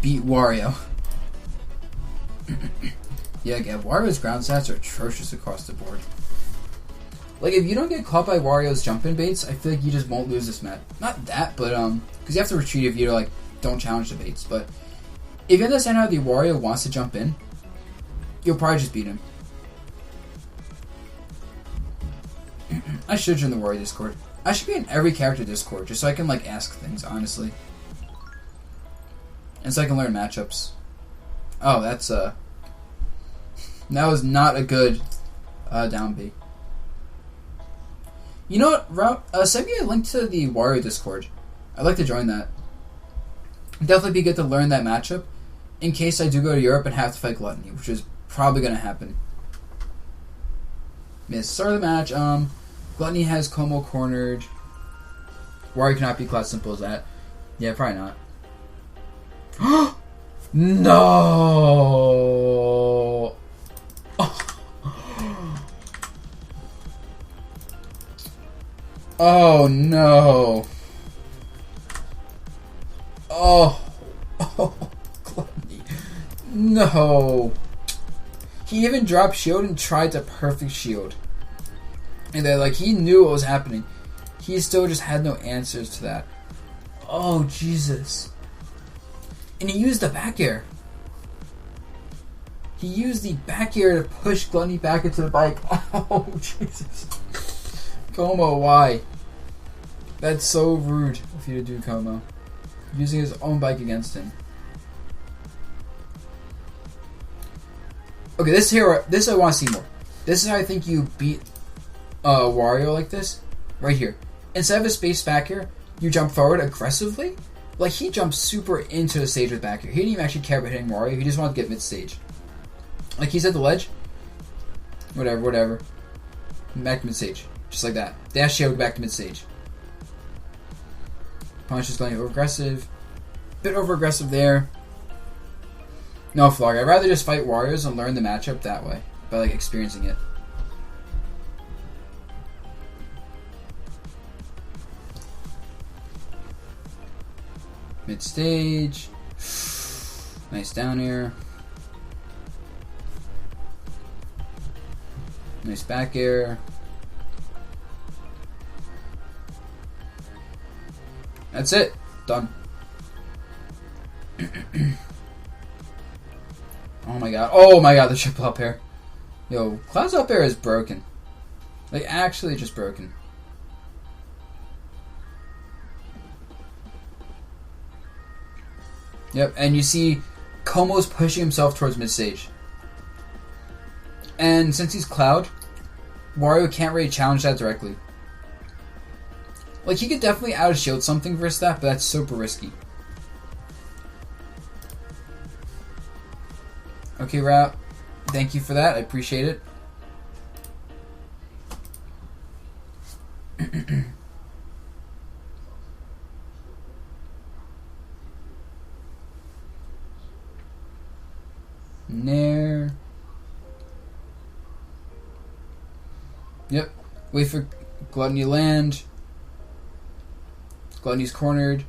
beat Wario. Yeah, again, Wario's ground stats are atrocious across the board. Like, if you don't get caught by Wario's jump-in baits, I feel like you just won't lose this match. Not that, but, because you have to retreat if you, like, don't challenge the baits. But if you understand how the Wario wants to jump in, you'll probably just beat him. I should join the Wario Discord. I should be in every character Discord, just so I can, like, ask things, honestly. And so I can learn matchups. Oh, that's, that was not a good, down B. You know what, Route? Send me a link to the Wario Discord. I'd like to join that. Definitely be good to learn that matchup in case I do go to Europe and have to fight Gluttony, which is probably going to happen. Start of the match. Gluttony has Como cornered. Wario cannot be Cloud, simple as that. Yeah, probably not. No! Oh no! Oh, Gluttony. No! He even dropped shield and tried to perfect shield. And then, like, he knew what was happening. He still just had no answers to that. Oh, Jesus. And he used the back air. He used the back air to push Gluttony back into the bike. Oh, Jesus. Como, why? That's so rude of you to do, Como. Using his own bike against him. Okay, this I want to see more. This is how I think you beat Wario like this. Right here. Instead of a space back here, you jump forward aggressively. Like, he jumped super into the stage with back here. He didn't even actually care about hitting Wario. He just wanted to get mid-stage. Like, he's at the ledge. Whatever. Back to mid-stage. Just like that. Dash shield back to mid-stage. Punish is going over-aggressive. Bit over-aggressive there. No, Flog. I'd rather just fight Warriors and learn the matchup that way. By, like, experiencing it. Mid-stage. Nice down air. Nice back air. That's it. Done. Oh my god, the triple up air. Yo, Cloud's up air is broken. Like, actually just broken. Yep, and you see Como's pushing himself towards mid-stage. And since he's Cloud, Wario can't really challenge that directly. Like, he could definitely out-shield something versus that, but that's super risky. Okay, Route. Thank you for that. I appreciate it. Nair. Yep. Wait for Gluttony to land. Gluttony's cornered.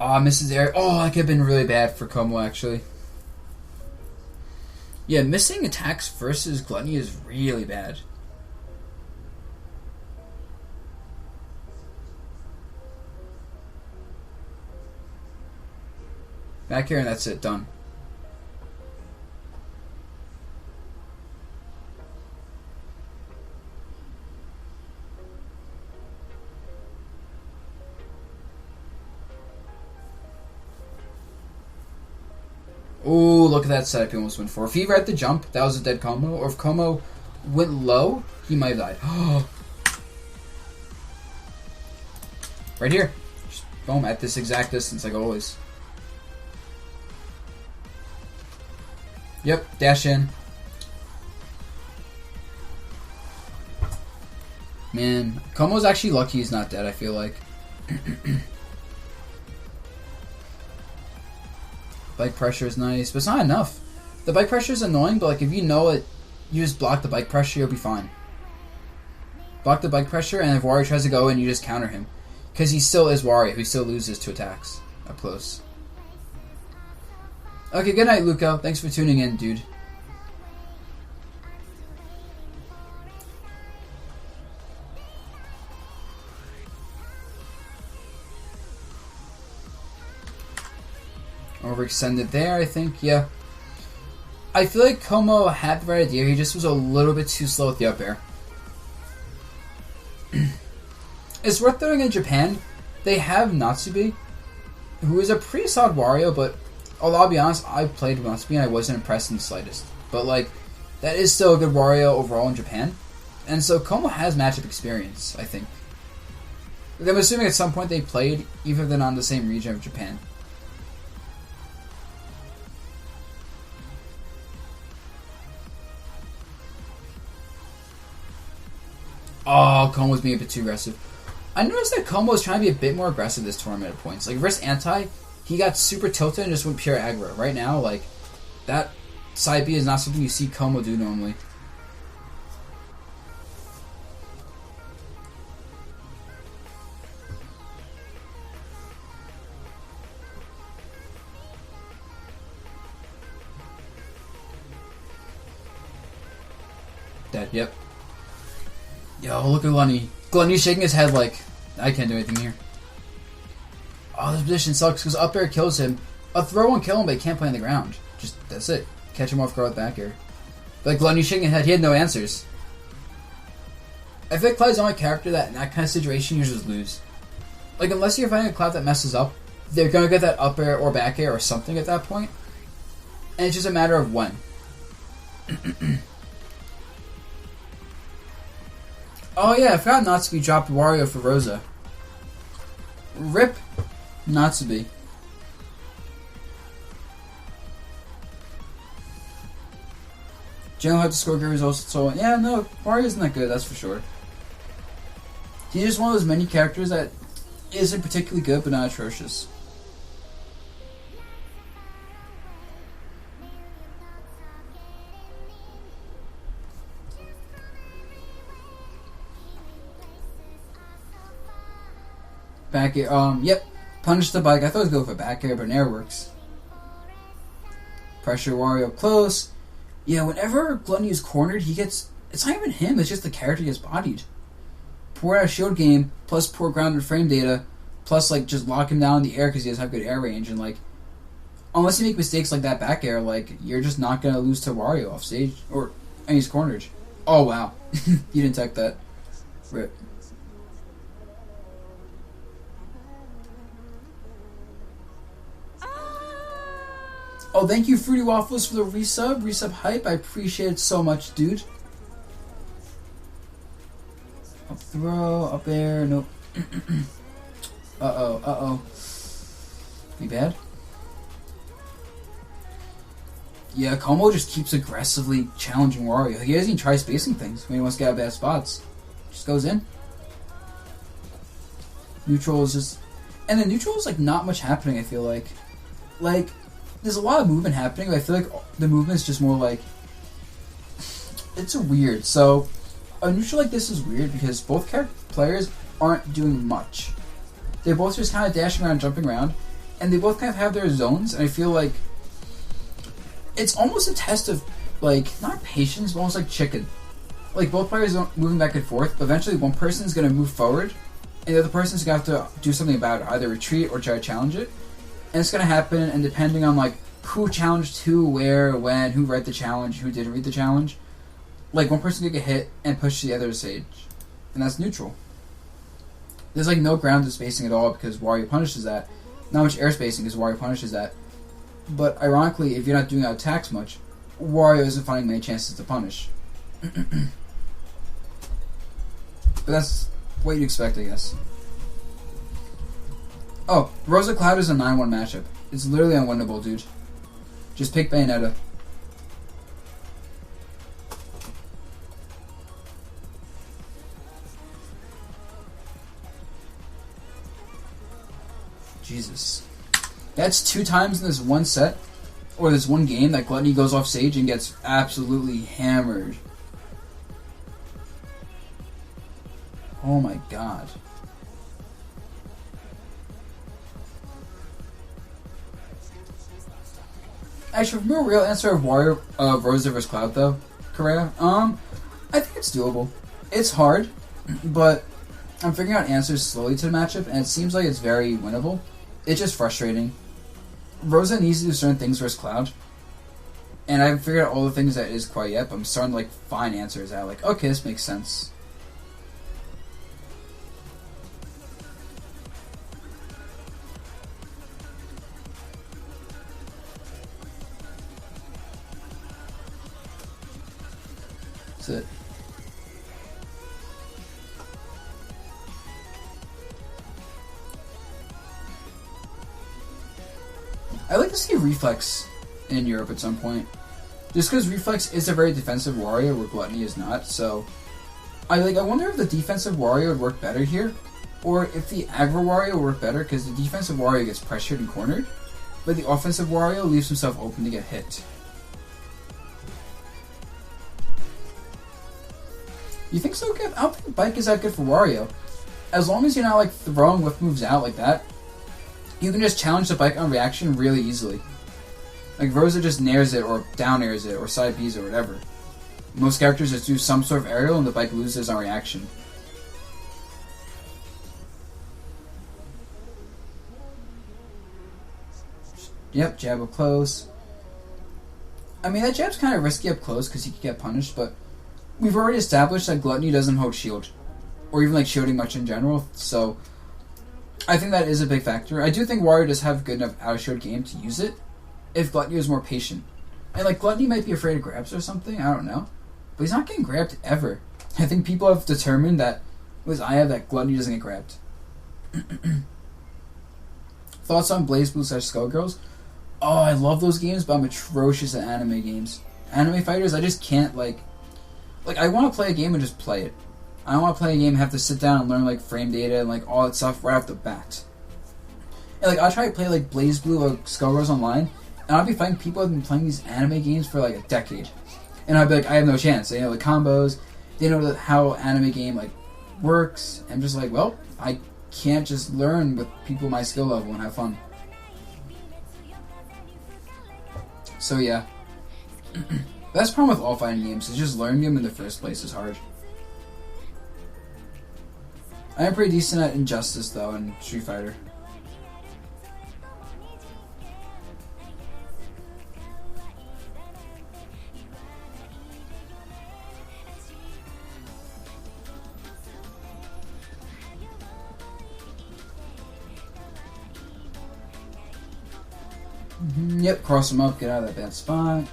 Aw, misses air. Oh, that could have been really bad for Como, actually. Yeah, missing attacks versus Gluttony is really bad. Back here, and that's it. Done. Ooh, look at that setup he almost went for. If he read the jump, that was a dead Como. Or if Como went low, he might have died. Right here. Just boom, at this exact distance, like always. Yep, dash in. Man, Como's actually lucky he's not dead, I feel like. Bike pressure is nice, but it's not enough. The bike pressure is annoying, but like if you know it, you just block the bike pressure, you'll be fine. Block the bike pressure, and if Wario tries to go in, you just counter him. Because he still is Wario, he still loses to attacks up close. Okay, good night, Luco. Thanks for tuning in, dude. Overextended there, I think. Yeah. I feel like Como had the right idea. He just was a little bit too slow with the up air. It's worth noting in Japan, they have Natsubi, who is a pretty solid Wario, but I'll be honest, I played Natsubi and I wasn't impressed in the slightest. But, like, that is still a good Wario overall in Japan. And so Como has matchup experience, I think. I'm assuming at some point they played, even if they're not in the same region of Japan. Oh, Como was being a bit too aggressive. I noticed that Como was trying to be a bit more aggressive this tournament at points. Like, versus Anti, he got super tilted and just went pure aggro. Right now, like, that side B is not something you see Como do normally. Dead, yep. Yo, look at Gluttony. Gluttony's shaking his head like, I can't do anything here. Oh, this position sucks because up air kills him. A throw won't kill him, but he can't play on the ground. Just, that's it. Catch him off guard with back air. But like, Gluttony's shaking his head, he had no answers. I feel like Cloud's the only character that in that kind of situation you just lose. Like, unless you're fighting a Cloud that messes up, they're going to get that up air or back air or something at that point. And it's just a matter of when. Oh yeah, I forgot Natsubi dropped Wario for Rosa. RIP Natsubi. General had to score good results, so yeah, no, Wario isn't that good, that's for sure. He's just one of those many characters that isn't particularly good, but not atrocious. Back air, yep. Punish the bike. I thought it was going for back air, but an air works. Pressure Wario close. Yeah, whenever Gluttony is cornered, he gets... It's not even him, it's just the character gets bodied. Poor ass shield game, plus poor grounded frame data, plus, like, just lock him down in the air because he doesn't have good air range, and, like... Unless you make mistakes like that back air, like, you're just not gonna lose to Wario off stage. And he's cornered. Oh, wow. You didn't tech that. Rip. Oh, thank you, Fruity Waffles, for the resub. Resub hype. I appreciate it so much, dude. Up throw, up air, nope. Uh-oh, uh-oh. Any bad? Yeah, Como just keeps aggressively challenging Wario. He doesn't even try spacing things when he wants to get out of bad spots. Just goes in. Neutral is just... And the neutral is, like, not much happening, I feel like. Like... There's a lot of movement happening, but I feel like the movement is just more like... It's weird. So, a neutral like this is weird because both players aren't doing much. They're both just kind of dashing around, jumping around, and they both kind of have their zones, and I feel like... It's almost a test of, like, not patience, but almost like chicken. Like, both players are moving back and forth, but eventually one person's going to move forward, and the other person's going to have to do something about it, either retreat or try to challenge it. And it's going to happen, and depending on, like, who challenged who, where, when, who read the challenge, who didn't read the challenge, like, one person could get hit and push the other to stage. And that's neutral. There's, like, no grounded spacing at all because Wario punishes that. Not much air spacing because Wario punishes that. But, ironically, if you're not doing out attacks much, Wario isn't finding many chances to punish. But that's what you'd expect, I guess. Oh, Rosa Cloud is a 9-1 matchup. It's literally unwinnable, dude. Just pick Bayonetta. Jesus. That's 2 times in this one set, or this one game, that Gluttony goes off stage and gets absolutely hammered. Oh my god. Actually, from a real answer of Wario Rosa vs. Cloud though, Correa, I think it's doable. It's hard, but I'm figuring out answers slowly to the matchup, and it seems like it's very winnable. It's just frustrating. Rosa needs to do certain things versus Cloud, and I haven't figured out all the things that is quite yet, but I'm starting to like find answers out. Like, okay, this makes sense. That's it. I like to see Reflex in Europe at some point. Just because Reflex is a very defensive Wario where Gluttony is not, so I wonder if the defensive Wario would work better here, or if the aggro Wario would work better because the defensive Wario gets pressured and cornered, but the offensive Wario leaves himself open to get hit. You think so, Kev? I don't think Bike is that good for Wario. As long as you're not like throwing whiff moves out like that, you can just challenge the Bike on reaction really easily. Like Rosa just nairs it, or down airs it, or side Bs, or whatever. Most characters just do some sort of aerial and the Bike loses on reaction. Yep, jab up close. I mean, that jab's kind of risky up close because he could get punished, but we've already established that Gluttony doesn't hold shield. Or even like shielding much in general, so I think that is a big factor. I do think Wario does have good enough out of shield game to use it if Gluttony was more patient. And like Gluttony might be afraid of grabs or something, I don't know. But he's not getting grabbed ever. I think people have determined that, at least I have, that Gluttony doesn't get grabbed. Thoughts on BlazBlue / Skullgirls? Oh, I love those games, but I'm atrocious at anime games. Anime fighters, I just can't like I want to play a game and just play it. I don't want to play a game and have to sit down and learn like frame data and like all that stuff right off the bat. And like I'll try to play like BlazBlue or Skullgirls online, and I'll be fighting people who have been playing these anime games for like a decade. And I'll be like, I have no chance. They know the combos, they know how anime game like works. And I'm just like, well, I can't just learn with people my skill level and have fun. So yeah. That's the problem with all fighting games, is just learning them in the first place is hard. I am pretty decent at Injustice though, and Street Fighter. Yep, cross him up, get out of that bad spot.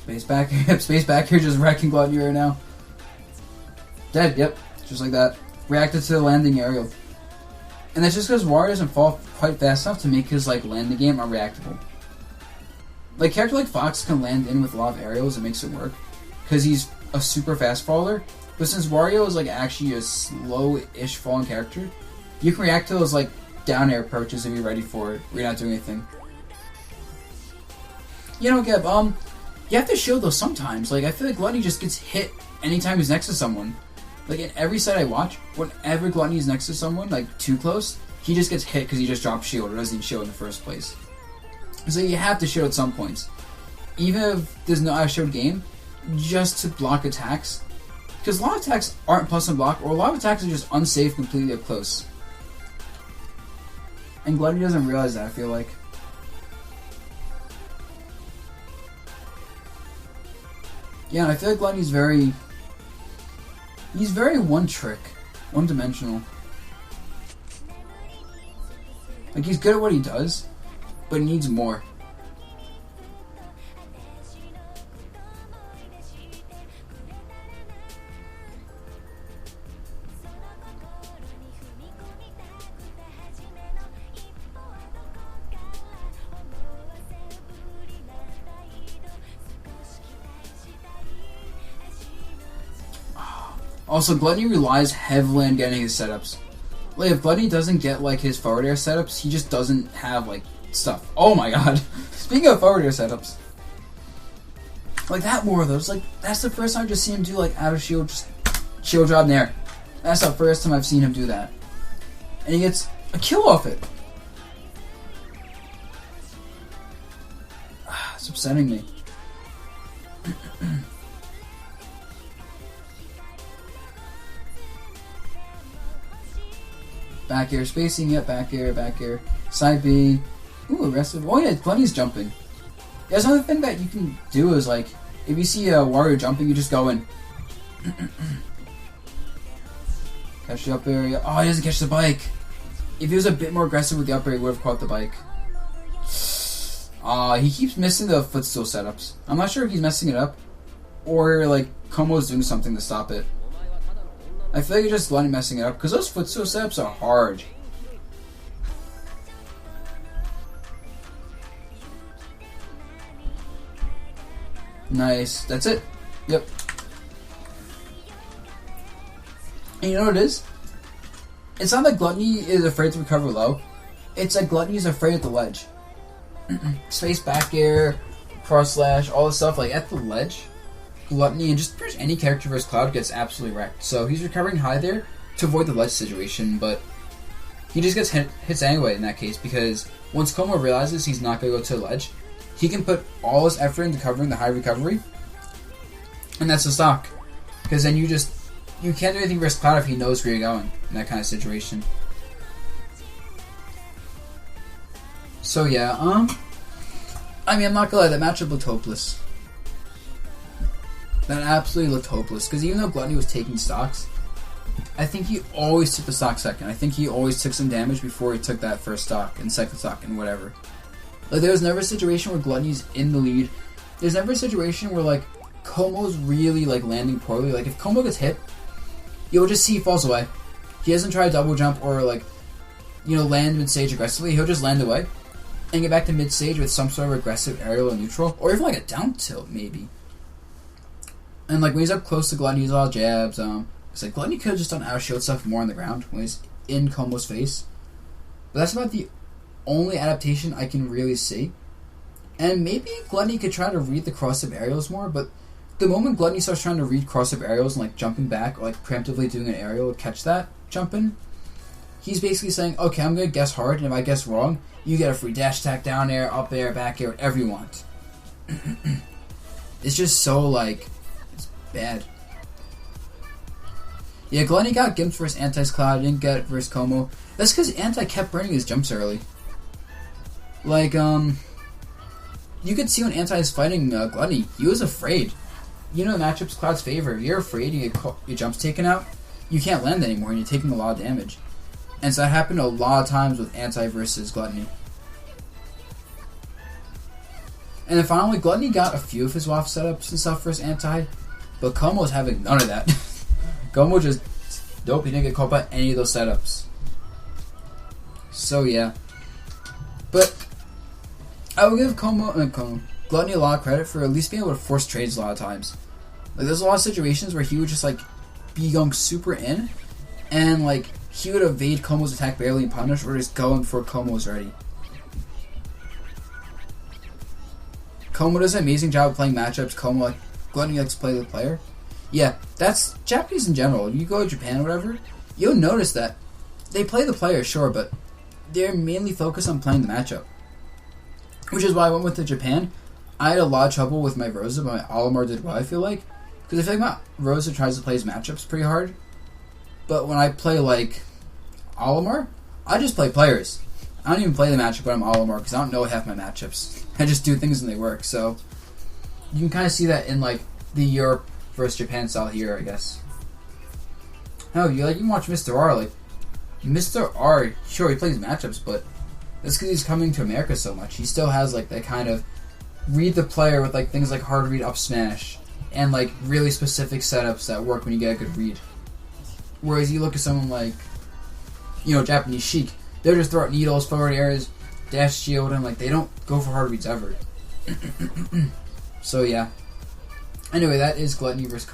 Space back, space back here, just wrecking Gluttony right now. Dead, yep, just like that. Reacted to the landing aerial. And that's just because Wario doesn't fall quite fast enough to make his like landing game unreactable. Like, character like Fox can land in with a lot of aerials and makes it work, because he's a super fast faller. But since Wario is like actually a slow-ish falling character, you can react to those like down air approaches if you're ready for it, or you're not doing anything. You know, Geb, you have to shield those sometimes. Like, I feel like Gluttony just gets hit anytime he's next to someone. Like, in every set I watch, whenever Gluttony is next to someone, like, too close, he just gets hit because he just dropped shield or doesn't even shield in the first place. So you have to shield at some points. Even if there's no out-shield game, just to block attacks. Because a lot of attacks aren't plus and block, or a lot of attacks are just unsafe completely up close. And Gluttony doesn't realize that, I feel like. Yeah, I feel like Gluttony's very... He's very one-trick. One-dimensional. Like, he's good at what he does, but he needs more. Also, Gluttony relies heavily on getting his setups. Like, if Gluttony doesn't get, like, his forward air setups, he just doesn't have, like, stuff. Oh my god. Speaking of forward air setups. Like, that more of those. Like, that's the first time I've just seen him do, like, out of shield, just shield drop in there. That's the first time I've seen him do that. And he gets a kill off it. It's upsetting me. Back air spacing, yep, back air. Side B. Ooh, aggressive. Oh yeah, Gluttony's jumping. There's another thing that you can do is like, if you see a Wario jumping, you just go in. Catch the up area. Oh, he doesn't catch the bike. If he was a bit more aggressive with the up air, he would have caught the bike. He keeps missing the footstool setups. I'm not sure if he's messing it up, or like Komo's doing something to stop it. I feel like you're just Gluttony messing it up, because those footstool setups are hard. Nice. That's it. Yep. And you know what it is? It's not that Gluttony is afraid to recover low. It's that Gluttony is afraid of the ledge. Space back air, cross slash, all this stuff, like at the ledge, Gluttony and just pretty much any character versus Cloud gets absolutely wrecked. So he's recovering high there to avoid the ledge situation, but he just gets hits anyway in that case, because once Como realizes he's not going to go to the ledge, he can put all his effort into covering the high recovery, and that's the stock. Because then you can't do anything versus Cloud if he knows where you're going in that kind of situation. So yeah, I mean, I'm not gonna lie, that matchup looked hopeless. That absolutely looked hopeless, because even though Gluttony was taking stocks, I think he always took the stock second. I think he always took some damage before he took that first stock and second stock and whatever. Like, there was never a situation where Gluttony's in the lead. There's never a situation where, like, Komo's really, like, landing poorly. Like, if Como gets hit, you'll just see he falls away. He doesn't try a double jump or, like, you know, land mid-stage aggressively. He'll just land away and get back to mid-stage with some sort of aggressive aerial or neutral, or even, like, a down tilt, maybe. And, like, when he's up close to Gluttony, he's all jabs. It's like, Gluttony could have just done out shield stuff more on the ground when he's in Komo's face. But that's about the only adaptation I can really see. And maybe Gluttony could try to read the cross-up aerials more, but the moment Gluttony starts trying to read cross-up aerials and like jumping back or like preemptively doing an aerial to catch that jumping, he's basically saying, okay, I'm going to guess hard, and if I guess wrong, you get a free dash attack, down air, up air, back air, whatever you want. It's just so, like, it's bad. Yeah, Gluttony got gimped versus Anti's Cloud, didn't get it versus Como. That's because Anti kept burning his jumps early. Like, you could see when Anti is fighting Gluttony, he was afraid. You know the matchup's Cloud's favor. If you're afraid you get your jumps taken out, you can't land anymore and you're taking a lot of damage. And so that happened a lot of times with Anti versus Gluttony. And then finally, Gluttony got a few of his waft setups and stuff versus Anti, but Komo's having none of that. Como just, nope, he didn't get caught by any of those setups. So yeah. But I would give Gluttony a lot of credit for at least being able to force trades a lot of times. Like, there's a lot of situations where he would just like be going super in, and like he would evade Komo's attack barely and punish, or just go in before Komo's ready. Como does an amazing job of playing matchups. Gluttony likes to play the player. Yeah, that's Japanese in general. You go to Japan or whatever, you'll notice that they play the player, sure, but they're mainly focused on playing the matchup. Which is why I went with the Japan. I had a lot of trouble with my Rosa, but my Olimar did well, I feel like. Because I feel like my Rosa tries to play his matchups pretty hard. But when I play, like, Olimar, I just play players. I don't even play the matchup when I'm Olimar, because I don't know half my matchups. I just do things and they work, so you can kind of see that in, like, the Europe versus Japan style here, I guess. No, you can watch Mr. R, like, Mr. R, sure, he plays matchups, but that's because he's coming to America so much. He still has, like, that kind of read the player with, like, things like hard read up smash and, like, really specific setups that work when you get a good read. Whereas you look at someone like, you know, Japanese Sheik, they'll just throw out needles, forward airs, dash shield, and, like, they don't go for hard reads ever. So, yeah. Anyway, that is Gluttony vs.